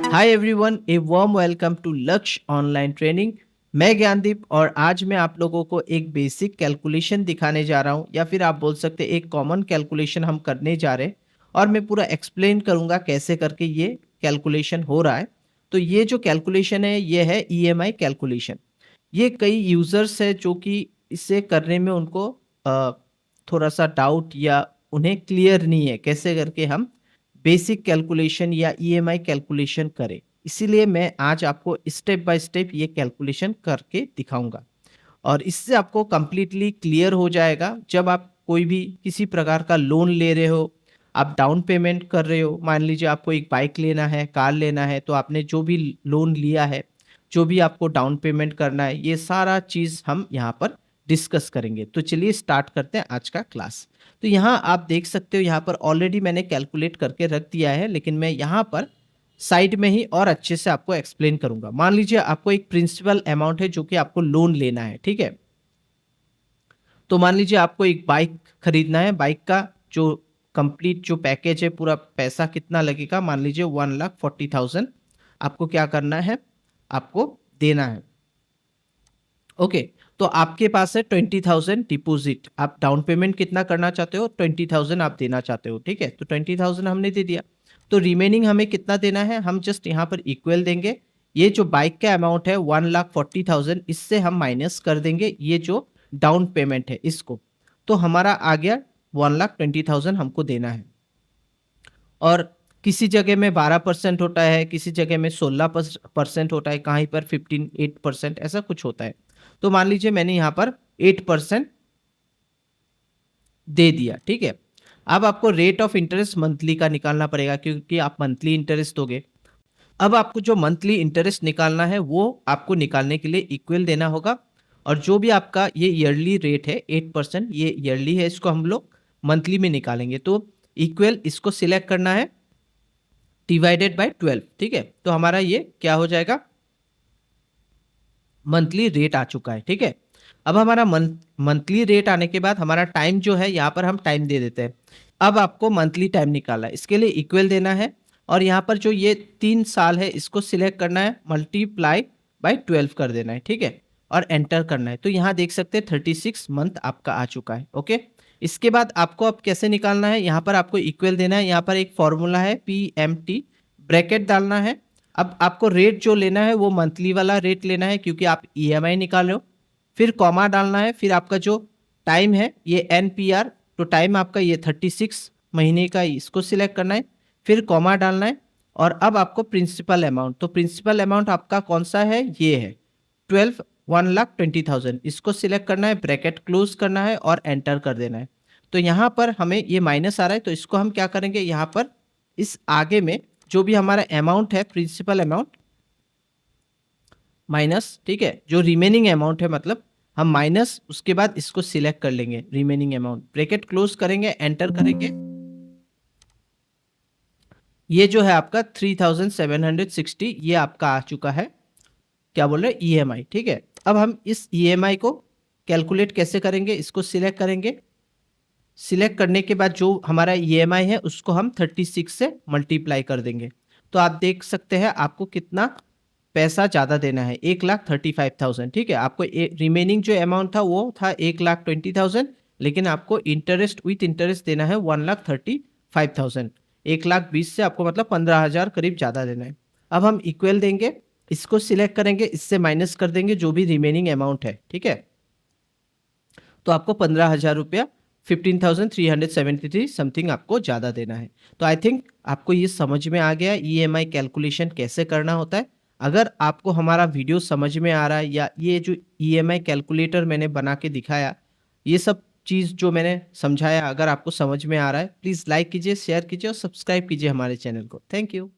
Hi everyone, a warm welcome to Lakshya online training. मैं ज्ञानदीप और आज मैं आप लोगों को एक बेसिक कैलकुलेशन दिखाने जा रहा हूं, या फिर आप बोल सकते हैं एक कॉमन कैलकुलेशन हम करने जा रहे हैं। और मैं पूरा एक्सप्लेन करूंगा कैसे करके ये कैलकुलेशन हो रहा है। तो ये जो कैलकुलेशन है ये है ईएमआई कैलकुलेशन। ये कई यूजर्स है जो कि इसे करने में उनको थोड़ा सा डाउट या उन्हें क्लियर नहीं है कैसे करके हम बेसिक कैलकुलेशन या ईएमआई कैलकुलेशन करें। इसीलिए मैं आज आपको स्टेप बाय स्टेप ये कैलकुलेशन करके दिखाऊंगा और इससे आपको कंप्लीटली क्लियर हो जाएगा। जब आप कोई भी किसी प्रकार का लोन ले रहे हो, आप डाउन पेमेंट कर रहे हो, मान लीजिए आपको एक बाइक लेना है, कार लेना है, तो आपने जो भी लोन लिया है, जो भी आपको डाउन पेमेंट करना है, ये सारा चीज़ हम यहाँ पर डिस्कस करेंगे। तो चलिए स्टार्ट करते हैं आज का क्लास। तो यहाँ आप देख सकते हो, यहाँ पर ऑलरेडी मैंने कैलकुलेट करके रख दिया है, लेकिन मैं यहाँ पर साइड में ही और अच्छे से आपको एक्सप्लेन करूंगा। मान लीजिए आपको एक प्रिंसिपल अमाउंट है जो कि आपको लोन लेना है, ठीक है। तो मान लीजिए आपको एक बाइक खरीदना है, बाइक का जो कंप्लीट जो पैकेज है, पूरा पैसा कितना लगेगा, मान लीजिए 1,40,000 आपको क्या करना है, आपको देना है। ओके, तो आपके पास है 20,000 डिपॉजिट। आप डाउन पेमेंट कितना करना चाहते हो, 20,000 आप देना चाहते हो, ठीक है। तो 20,000 हमने दे दिया। तो रिमेनिंग हमें कितना देना है, हम जस्ट यहाँ पर इक्वल देंगे। ये जो बाइक का अमाउंट है 1,40,000, इससे हम माइनस कर देंगे ये जो डाउन पेमेंट है इसको। तो हमारा आ गया 1,20,000 हमको देना है। और किसी जगह में 12% होता है, किसी जगह में 16% होता है, कहीं पर 8% ऐसा कुछ होता है। तो मान लीजिए मैंने यहाँ पर 8% दे दिया, ठीक है। अब आपको रेट ऑफ इंटरेस्ट मंथली का निकालना पड़ेगा, क्योंकि आप मंथली इंटरेस्ट दोगे। अब आपको जो मंथली इंटरेस्ट निकालना है वो आपको निकालने के लिए इक्वल देना होगा। और जो भी आपका ये ईयरली रेट है 8%, ये ईयरली है, इसको हम लोग मंथली में निकालेंगे। तो इक्वल इसको सिलेक्ट करना है, डिवाइडेड बाय 12, ठीक है। तो हमारा ये क्या हो जाएगा, मंथली रेट आ चुका है, ठीक है। अब हमारा मंथली रेट आने के बाद हमारा टाइम जो है, यहाँ पर हम टाइम दे देते हैं। अब आपको मंथली टाइम निकालना है, इसके लिए इक्वल देना है। और यहाँ पर जो ये 3 साल है इसको सिलेक्ट करना है, मल्टीप्लाई बाय 12 कर देना है, ठीक है। और एंटर करना है। तो यहाँ देख सकते हैं 36 मंथ आपका आ चुका है, ओके। इसके बाद आपको अब कैसे निकालना है, यहाँ पर आपको इक्वल देना है। यहाँ पर एक फॉर्मूला है PMT, ब्रैकेट डालना है। अब आपको रेट जो लेना है वो मंथली वाला रेट लेना है, क्योंकि आप ईएमआई निकाल रहे हो। फिर कॉमा डालना है, फिर आपका जो टाइम है ये NPR, तो टाइम आपका ये 36 महीने का, इसको सिलेक्ट करना है। फिर कॉमा डालना है। और अब आपको प्रिंसिपल अमाउंट, तो प्रिंसिपल अमाउंट आपका कौन सा है, ये है 1,20,000, इसको सिलेक्ट करना है, ब्रैकेट क्लोज करना है और एंटर कर देना है। तो यहाँ पर हमें ये माइनस आ रहा है, तो इसको हम क्या करेंगे, यहाँ पर इस आगे में जो भी हमारा अमाउंट है, प्रिंसिपल अमाउंट माइनस, ठीक है, जो रिमेनिंग अमाउंट है, मतलब हम माइनस उसके बाद इसको सिलेक्ट कर लेंगे रिमेनिंग अमाउंट, ब्रैकेट क्लोज करेंगे, एंटर करेंगे। ये जो है आपका 3,760 ये आपका आ चुका है, क्या बोल रहे हैं, ईएमआई, ठीक है। अब हम इस ईएमआई को कैलकुलेट कैसे करेंगे, इसको सिलेक्ट करेंगे। सिलेक्ट करने के बाद जो हमारा ईएमआई है उसको हम 36 से मल्टीप्लाई कर देंगे। तो आप देख सकते हैं आपको कितना पैसा ज़्यादा देना है, 1,35,000, ठीक है। आपको रिमेनिंग जो अमाउंट था वो था 1,20,000, लेकिन आपको इंटरेस्ट विथ इंटरेस्ट देना है 1,35,000। 1,20,000 से आपको मतलब 15,000 करीब ज़्यादा देना है। अब हम इक्वल देंगे, इसको सिलेक्ट करेंगे, इससे माइनस कर देंगे जो भी रिमेनिंग अमाउंट है, ठीक है। तो आपको 15,000 रुपया, 15,373 समथिंग आपको ज़्यादा देना है। तो आई थिंक आपको ये समझ में आ गया ईएमआई कैलकुलेशन कैसे करना होता है। अगर आपको हमारा वीडियो समझ में आ रहा है, या ये जो ईएमआई कैलकुलेटर मैंने बना के दिखाया, ये सब चीज़ जो मैंने समझाया, अगर आपको समझ में आ रहा है, प्लीज़ लाइक कीजिए, शेयर कीजिए और सब्सक्राइब कीजिए हमारे चैनल को। Thank you.